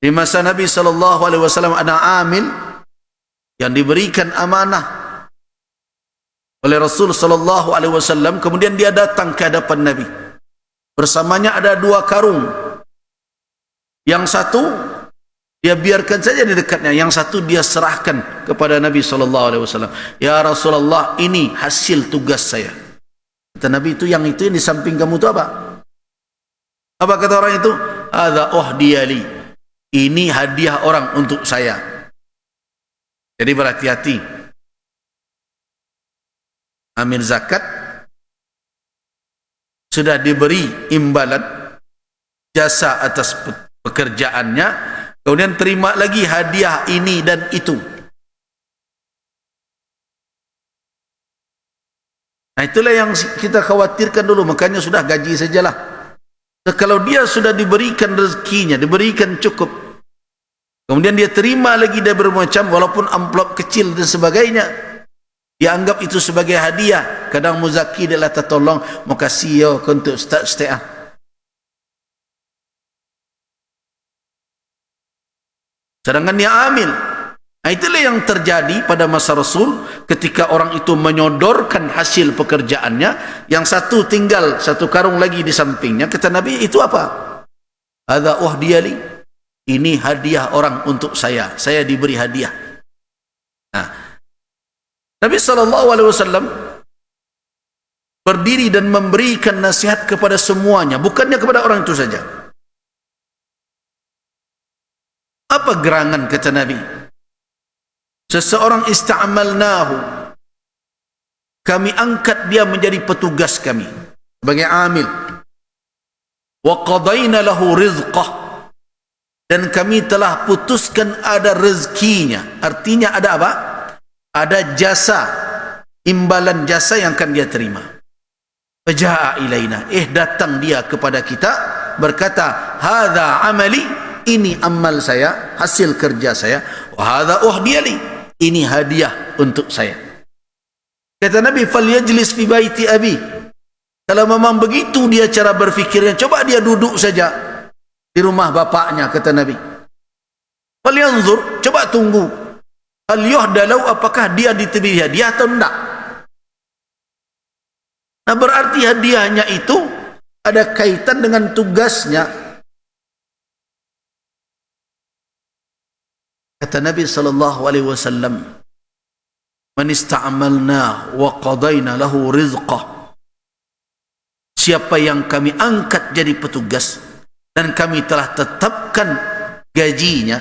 Di masa Nabi SAW ada amil yang diberikan amanah oleh Rasul SAW. Kemudian dia datang ke hadapan Nabi. Bersamanya ada 2 karung. Yang satu dia biarkan saja di dekatnya, yang satu dia serahkan kepada Nabi SAW. Ya Rasulullah, ini hasil tugas saya. Kata Nabi, itu yang di samping kamu itu apa? Apa kata orang itu? Hadza uhdiyali. Ini hadiah orang untuk saya. Jadi berhati-hati. Amil zakat sudah diberi imbalan jasa atas pekerjaannya, kemudian terima lagi hadiah ini dan itu. Nah, itulah yang kita khawatirkan dulu. Makanya sudah gaji sajalah. Kalau dia sudah diberikan rezekinya, diberikan cukup, kemudian dia terima lagi dari bermacam, walaupun amplop kecil dan sebagainya, dia anggap itu sebagai hadiah. Kadang muzaki dia lah tertolong, makasih ya untuk ustaz-ustaz. Sedangkan dia amil. Nah, itulah yang terjadi pada masa Rasul ketika orang itu menyodorkan hasil pekerjaannya, yang satu tinggal 1 karung lagi di sampingnya. Kata Nabi, itu apa? Hadza uhdiyali. Ini hadiah orang untuk saya. Saya diberi hadiah. Nah, Nabi SAW berdiri dan memberikan nasihat kepada semuanya, bukannya kepada orang itu saja. Apa gerangan kata Nabi? Seseorang ista'amalnahu, kami angkat dia menjadi petugas kami sebagai amil, wa qadayna lahu rizqah, dan kami telah putuskan ada rezekinya. Artinya ada apa? Ada jasa, imbalan jasa yang akan dia terima. Faja'a ilaina, datang dia kepada kita berkata, hadza amali, ini amal saya, hasil kerja saya, wa hadza uhdiyali, ini hadiah untuk saya. Kata Nabi, falyajlis fi baiti abi. Kalau memang begitu dia cara berfikirnya, coba dia duduk saja di rumah bapaknya, kata Nabi. Falyanzur, coba tunggu, hal yuhdalau, apakah dia diberi hadiah atau tidak. Nah, berarti hadiahnya itu ada kaitan dengan tugasnya. Kata Nabi SAW, man ista'amalna wa qadayna lahu rizqah, siapa yang kami angkat jadi petugas dan kami telah tetapkan gajinya,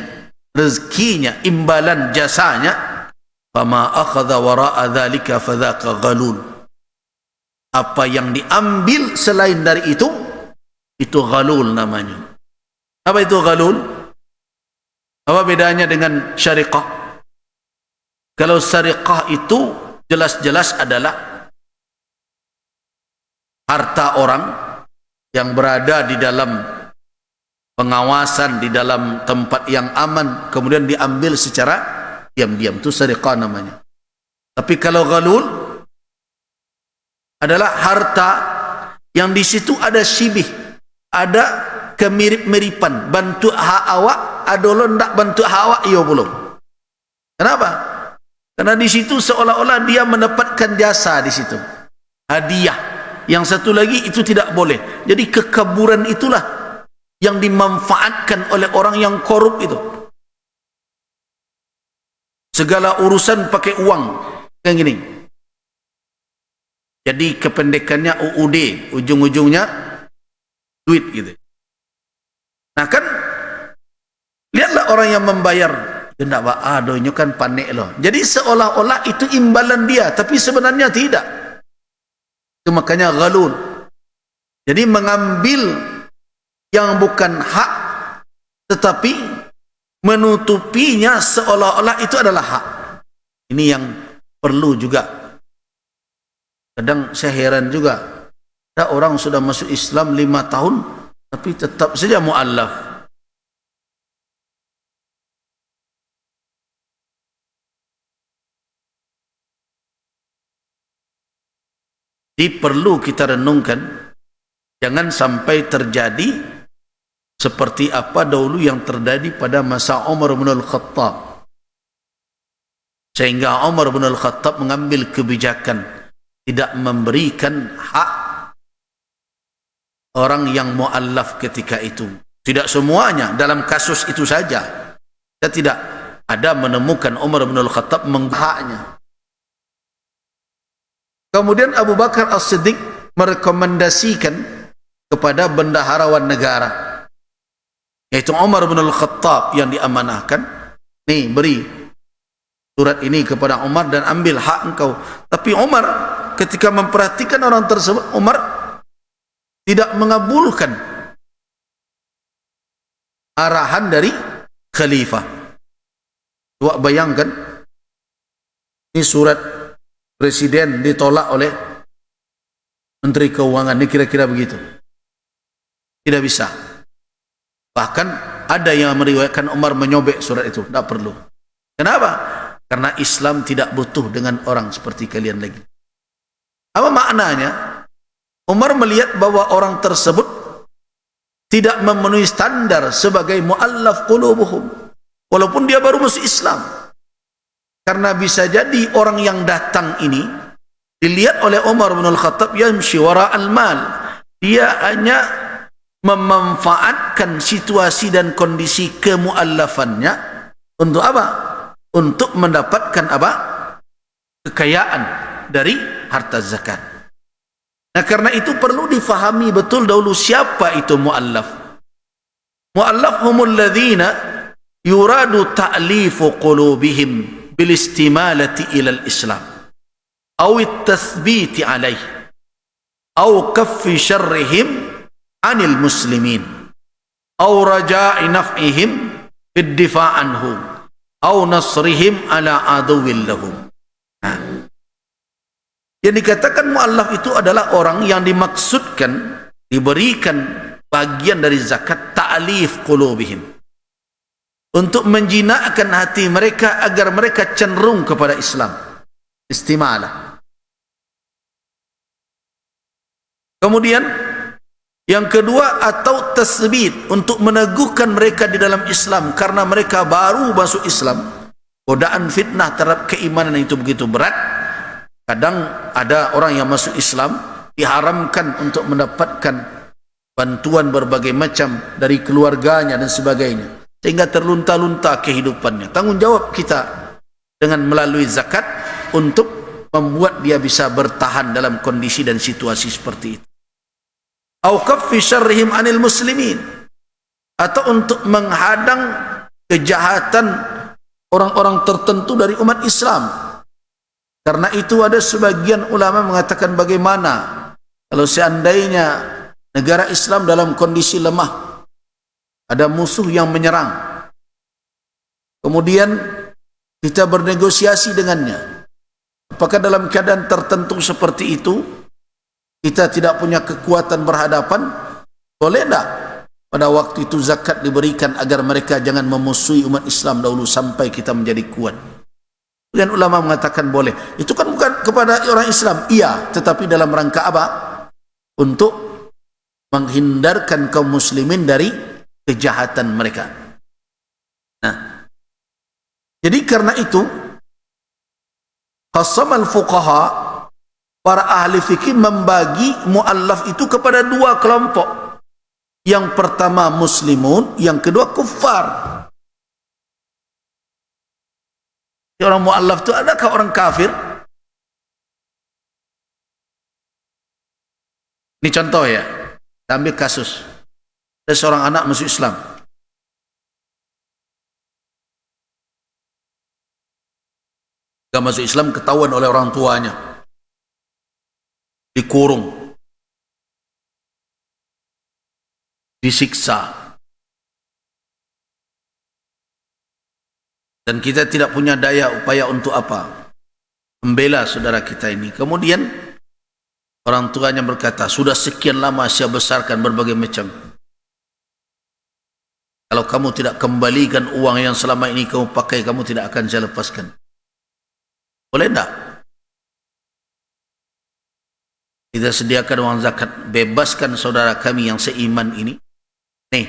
rezekinya, imbalan jasanya, fama akhadha wara'a dhalika fadhaka ghalul, apa yang diambil selain dari itu ghalul namanya. Apa itu ghalul? Apa bedanya dengan syariqah? Kalau syariqah itu jelas-jelas adalah harta orang yang berada di dalam pengawasan, di dalam tempat yang aman, kemudian diambil secara diam-diam, itu syariqah namanya. Tapi kalau ghalul adalah harta yang di situ ada syibih, ada kemirip-miripan, bantu hak awak adolon ndak bantu hawa iyo belum. Kenapa? Karena di situ seolah-olah dia mendapatkan jasa di situ, hadiah. Yang satu lagi itu tidak boleh. Jadi kekaburan itulah yang dimanfaatkan oleh orang yang korup itu. Segala urusan pakai uang, kayak gini. Jadi kependekannya UUD, ujung-ujungnya duit gitu. Nah kan, lihatlah orang yang membayar, tidak pak, adonya kan panik loh. Jadi seolah-olah itu imbalan dia, tapi sebenarnya tidak. Itu makanya ghalul. Jadi mengambil yang bukan hak, tetapi menutupinya seolah-olah itu adalah hak. Ini yang perlu juga. Kadang saya heran juga, ada orang sudah masuk Islam 5 tahun, tapi tetap saja mu'allaf. Jadi perlu kita renungkan, jangan sampai terjadi seperti apa dahulu yang terjadi pada masa Umar bin Al-Khattab, sehingga Umar bin Al-Khattab mengambil kebijakan tidak memberikan hak orang yang mu'allaf ketika itu. Tidak semuanya, dalam kasus itu saja saya tidak ada menemukan Umar bin Al-Khattab menghaknya. Kemudian Abu Bakar As-Siddiq merekomendasikan kepada bendaharawan negara, yaitu Umar bin Al-Khattab yang diamanahkan, nih beri surat ini kepada Umar dan ambil hak engkau. Tapi Umar ketika memperhatikan orang tersebut, Umar tidak mengabulkan arahan dari khalifah. Coba bayangkan, ini surat presiden ditolak oleh menteri keuangan, ini kira-kira begitu. Tidak bisa. Bahkan ada yang meriwayatkan Umar menyobek surat itu. Tidak perlu. Kenapa? Karena Islam tidak butuh dengan orang seperti kalian lagi. Apa maknanya? Umar melihat bahwa orang tersebut tidak memenuhi standar sebagai mu'allaf qulubuhum, walaupun dia baru masuk Islam. Karena bisa jadi orang yang datang ini dilihat oleh Umar bin Al-Khattab yamshi wara al-mal, dia hanya memanfaatkan situasi dan kondisi kemu'allafannya untuk apa? Untuk mendapatkan apa? Kekayaan dari harta zakat. Nah, karena itu perlu difahami betul dahulu siapa itu mu'allaf. Mu'allaf humul ladzina yuradu ta'lifu qulubihim bil istimalati ila al-islam aw at-tathbit alayh aw kaffi syarrihim anil muslimin aw raja'i naf'ihim bid-difa' anhu aw nasrihim ala aduwwil lahum. Nah, yang dikatakan mu'allaf itu adalah orang yang dimaksudkan diberikan bagian dari zakat ta'lif qulubihim, untuk menjinakkan hati mereka agar mereka cenderung kepada Islam, istimalah. Kemudian yang kedua, atau tasbit, untuk meneguhkan mereka di dalam Islam karena mereka baru masuk Islam. Godaan fitnah terhadap keimanan itu begitu berat. Kadang ada orang yang masuk Islam diharamkan untuk mendapatkan bantuan berbagai macam dari keluarganya dan sebagainya, sehingga terlunta-lunta kehidupannya. Tanggung jawab kita dengan melalui zakat untuk membuat dia bisa bertahan dalam kondisi dan situasi seperti itu. Au kaffi syarrihim anil muslimin, atau untuk menghadang kejahatan orang-orang tertentu dari umat Islam. Karena itu ada sebagian ulama mengatakan, bagaimana kalau seandainya negara Islam dalam kondisi lemah, ada musuh yang menyerang, kemudian kita bernegosiasi dengannya, apakah dalam keadaan tertentu seperti itu kita tidak punya kekuatan berhadapan, boleh tak pada waktu itu zakat diberikan agar mereka jangan memusuhi umat Islam dahulu sampai kita menjadi kuat? Dan ulama mengatakan boleh. Itu kan bukan kepada orang Islam, iya, tetapi dalam rangka apa? Untuk menghindarkan kaum muslimin dari kejahatan mereka. Nah, jadi karena itu qasamal fuqaha, para ahli fikih membagi mu'allaf itu kepada dua kelompok. Yang pertama muslimun, yang kedua kuffar. Orang mu'allaf itu adakah orang kafir? Ini contoh ya, kita ambil kasus ada seorang anak masuk Islam, gak masuk Islam, ketahuan oleh orang tuanya, dikurung, disiksa, dan kita tidak punya daya upaya untuk apa? Membela saudara kita ini. Kemudian orang tuanya berkata, sudah sekian lama saya besarkan berbagai macam, kalau kamu tidak kembalikan uang yang selama ini kamu pakai, kamu tidak akan saya lepaskan. Boleh tak kita sediakan uang zakat, bebaskan saudara kami yang seiman ini? Nih,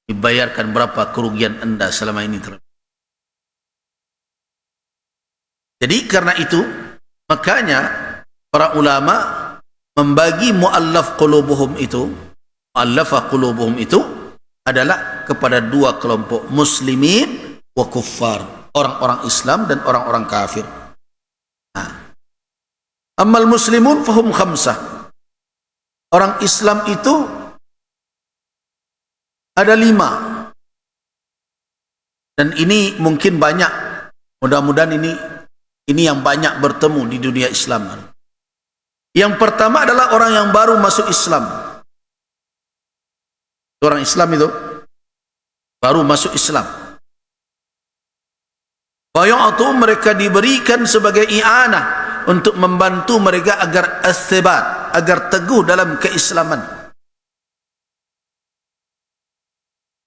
dibayarkan berapa kerugian Anda selama ini. Jadi karena itu, makanya para ulama membagi mu'allaf qulubuhum itu, mu'allafah qulubuhum itu adalah kepada dua kelompok, muslimin wa kuffar, orang-orang Islam dan orang-orang kafir. Nah, amal muslimun fahum khamsah. Orang Islam itu ada 5. Dan ini mungkin banyak, mudah-mudahan ini yang banyak bertemu di dunia Islam. Yang pertama adalah orang yang baru masuk Islam. Orang Islam itu baru masuk Islam. Bay'atu, mereka diberikan sebagai i'anah untuk membantu mereka agar as-sibat, agar teguh dalam keislaman.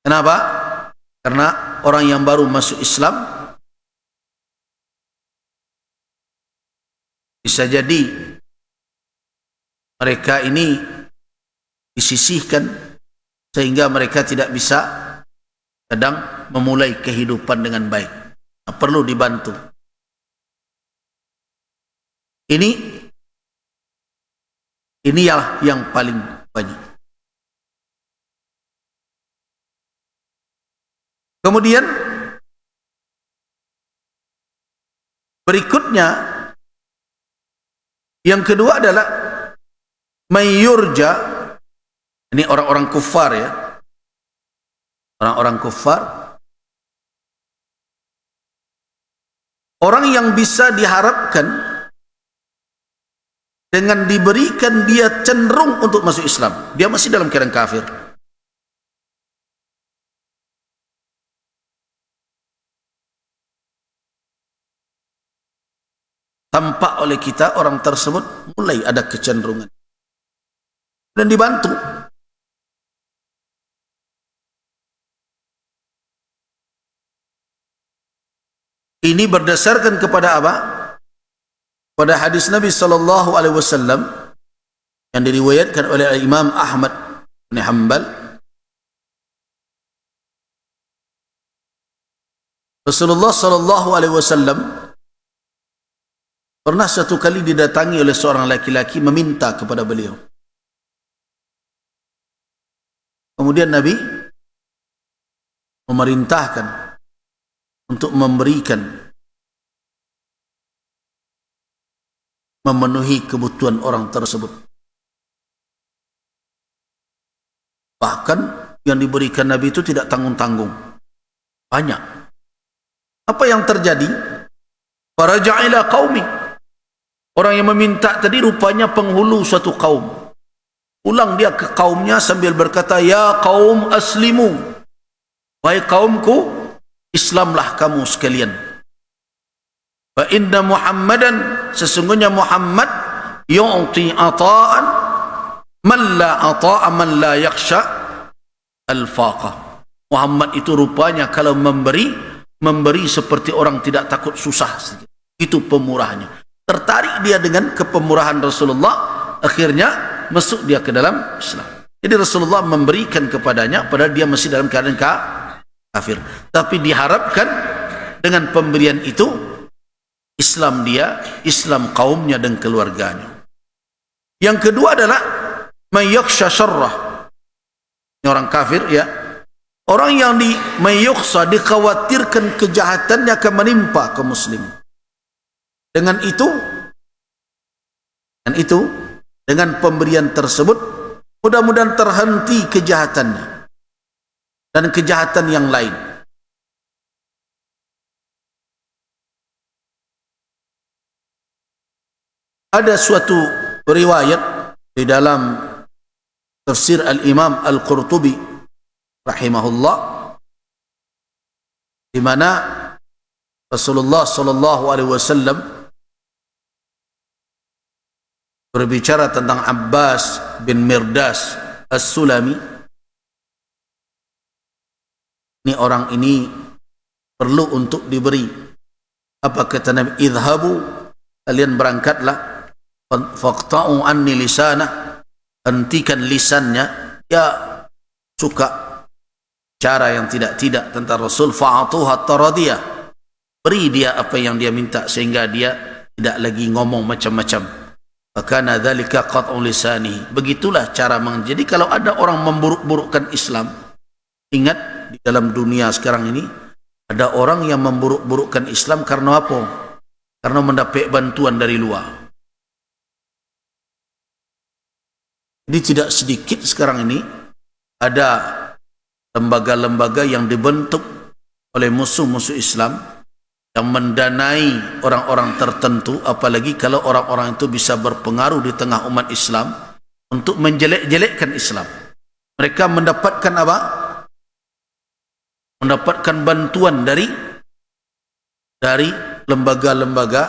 Kenapa? Karena orang yang baru masuk Islam bisa jadi mereka ini disisihkan sehingga mereka tidak bisa kadang memulai kehidupan dengan baik. Nah, perlu dibantu. Ini yang paling banyak. Kemudian berikutnya yang kedua adalah mayyurja. Ini orang-orang kufar ya. Orang-orang kufar. Orang yang bisa diharapkan dengan diberikan dia cenderung untuk masuk Islam. Dia masih dalam keadaan kafir. Tampak oleh kita orang tersebut mulai ada kecenderungan. Dan dibantu. Ini berdasarkan kepada apa? Pada hadis Nabi sallallahu alaihi wasallam yang diriwayatkan oleh Imam Ahmad bin Hanbal. Rasulullah sallallahu alaihi wasallam pernah satu kali didatangi oleh seorang laki-laki meminta kepada beliau. Kemudian Nabi memerintahkan untuk memenuhi kebutuhan orang tersebut. Bahkan yang diberikan Nabi itu tidak tanggung-tanggung. Banyak. Apa yang terjadi? Faraja'a ila qaumi. Orang yang meminta tadi rupanya penghulu suatu kaum. Pulang dia ke kaumnya sambil berkata, ya kaum aslimu. Wahai kaumku, Islamlah kamu sekalian. Fa inna Muhammadan, sesungguhnya Muhammad yu'ti ata'an man la ata'a man la yakhsha al-faqah. Muhammad itu rupanya kalau memberi seperti orang tidak takut susah. Itu pemurahnya. Tertarik dia dengan kepemurahan Rasulullah, akhirnya masuk dia ke dalam Islam. Jadi Rasulullah memberikan kepadanya padahal dia masih dalam keadaan kafir. Tapi diharapkan dengan pemberian itu Islam dia, Islam kaumnya dan keluarganya. Yang kedua adalah mayyakhsha syarrah. Ini orang kafir ya. Orang yang mayyakhsha, dikhawatirkan kejahatannya akan menimpa kaum muslimin. Dengan dengan pemberian tersebut mudah-mudahan terhenti kejahatannya dan kejahatan yang lain. Ada suatu riwayat di dalam tafsir Al-Imam Al-Qurtubi rahimahullah di mana Rasulullah sallallahu alaihi wasallam berbicara tentang Abbas bin Mirdas As-Sulami. Ini orang ini perlu untuk diberi. Apa kata Nabi? Idhabu, kalian berangkatlah, faqta'u anni lisanah, hentikan lisannya. Ya suka cara yang tidak-tidak tentang Rasul, fa'atuha taradiyah, beri dia apa yang dia minta sehingga dia tidak lagi ngomong macam-macam. Fakana dzalika qat'u lisani. Begitulah cara jadi kalau ada orang memburuk-burukkan Islam, ingat di dalam dunia sekarang ini ada orang yang memburuk-burukkan Islam karena apa? Karena mendapat bantuan dari luar. Jadi tidak sedikit sekarang ini ada lembaga-lembaga yang dibentuk oleh musuh-musuh Islam yang mendanai orang-orang tertentu, apalagi kalau orang-orang itu bisa berpengaruh di tengah umat Islam untuk menjelek-jelekkan Islam. Mereka mendapatkan apa? Mendapatkan bantuan dari lembaga-lembaga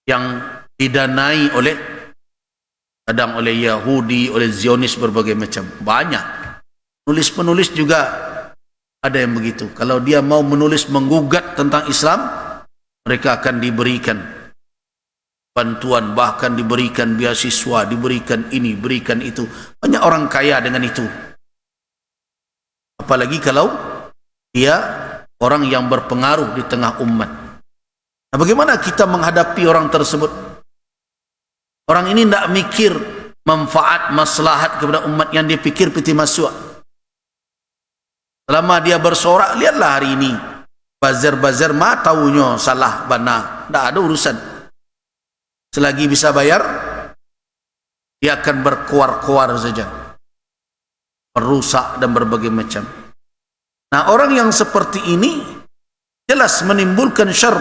yang didanai oleh kadang oleh Yahudi, oleh Zionis, berbagai macam. Banyak penulis-penulis juga ada yang begitu. Kalau dia mau menulis menggugat tentang Islam, mereka akan diberikan bantuan, bahkan diberikan beasiswa, diberikan ini, berikan itu. Banyak orang kaya dengan itu. Apalagi kalau dia orang yang berpengaruh di tengah umat. Nah, bagaimana kita menghadapi orang tersebut? Orang ini tidak mikir manfaat, maslahat kepada umat, yang dia pikir peti masuk. Selama dia bersorak, lihatlah hari ini bazar-bazar mah taunya salah bana, tidak ada urusan. Selagi bisa bayar, dia akan berkuar-kuar saja, merusak dan berbagai macam. Nah, orang yang seperti ini jelas menimbulkan syar,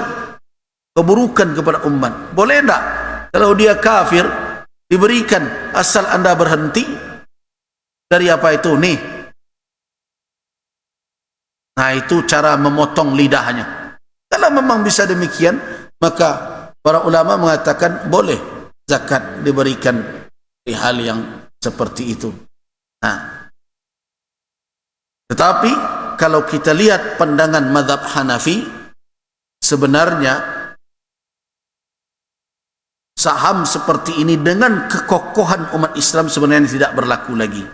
keburukan kepada umat. Boleh tidak kalau dia kafir diberikan, asal anda berhenti dari apa itu nih? Nah, itu cara memotong lidahnya. Kalau memang bisa demikian, maka para ulama mengatakan boleh zakat diberikan di hal yang seperti itu. Nah, tetapi kalau kita lihat pandangan mazhab Hanafi, sebenarnya saham seperti ini dengan kekokohan umat Islam sebenarnya tidak berlaku lagi.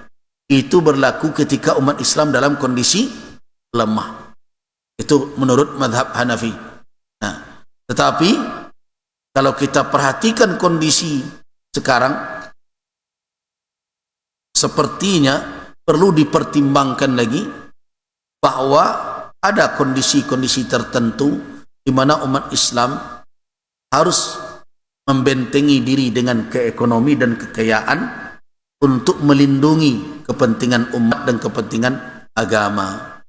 Itu berlaku ketika umat Islam dalam kondisi lemah. Itu menurut mazhab Hanafi. Nah, tetapi kalau kita perhatikan kondisi sekarang, sepertinya perlu dipertimbangkan lagi bahwa ada kondisi-kondisi tertentu di mana umat Islam harus membentengi diri dengan keekonomi dan kekayaan untuk melindungi kepentingan umat dan kepentingan agama.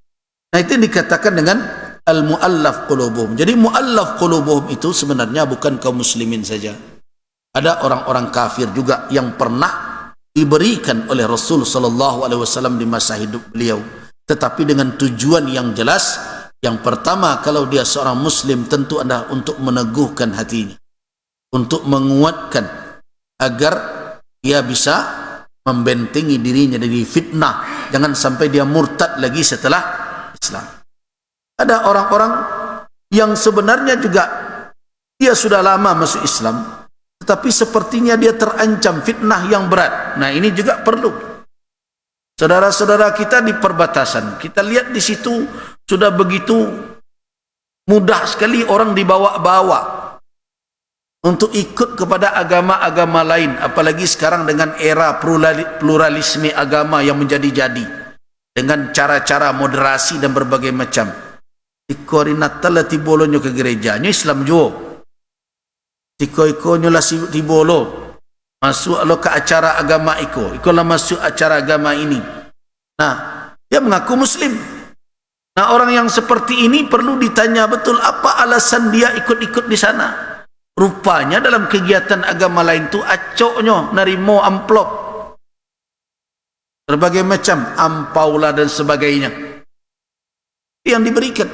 Nah, itu dikatakan dengan al-mu'allaf qulubuhum. Jadi mu'allaf qulubuhum itu sebenarnya bukan kaum muslimin saja. Ada orang-orang kafir juga yang pernah diberikan oleh Rasul sallallahu alaihi wasallam di masa hidup beliau, tetapi dengan tujuan yang jelas. Yang pertama, kalau dia seorang muslim, tentu adalah untuk meneguhkan hatinya, untuk menguatkan agar dia bisa membentengi dirinya dari fitnah, jangan sampai dia murtad lagi setelah Islam. Ada orang-orang yang sebenarnya juga dia sudah lama masuk Islam, tetapi sepertinya dia terancam fitnah yang berat. Nah, ini juga perlu. Saudara-saudara kita di perbatasan, kita lihat di situ sudah begitu mudah sekali orang dibawa-bawa untuk ikut kepada agama-agama lain, apalagi sekarang dengan era pluralisme agama yang menjadi-jadi dengan cara-cara moderasi dan berbagai macam. Iko lah tibolo ke gereja, nyo Islam jo. Iko lah tibolo masuk lo ke acara agama iko lah masuk acara agama ini. Nah, dia mengaku muslim. Nah, orang yang seperti ini perlu ditanya betul apa alasan dia ikut-ikut di sana. Rupanya dalam kegiatan agama lain tu acoknya narimo amplop, berbagai macam ampaulah dan sebagainya yang diberikan.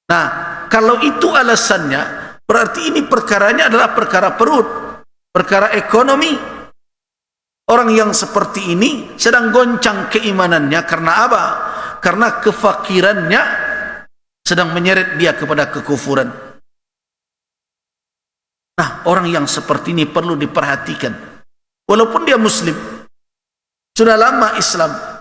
Nah, kalau itu alasannya, berarti ini perkaranya adalah perkara perut, perkara ekonomi. Orang yang seperti ini sedang goncang keimanannya karena apa? Karena kefakirannya sedang menyeret dia kepada kekufuran. Nah, orang yang seperti ini perlu diperhatikan. Walaupun dia muslim, sudah lama Islam,